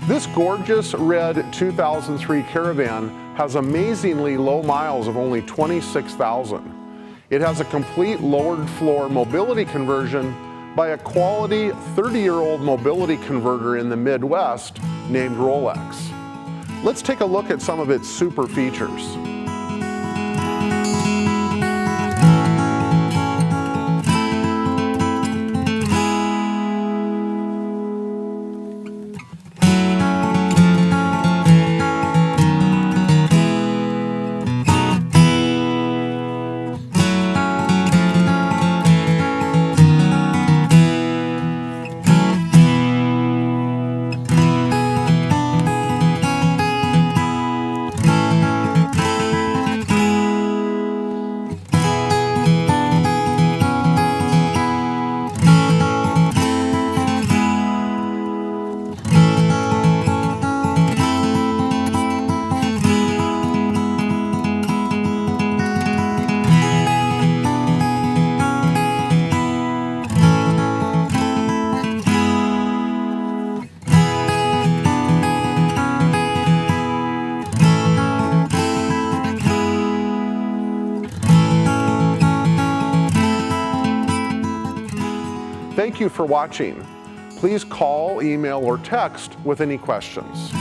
This gorgeous red 2003 Caravan has amazingly low miles of only 26,000. It has a complete lowered floor mobility conversion by a quality 30-year-old mobility converter in the Midwest named Rolex. Let's take a look at some of its super features. Thank you for watching. Please call, email, or text with any questions.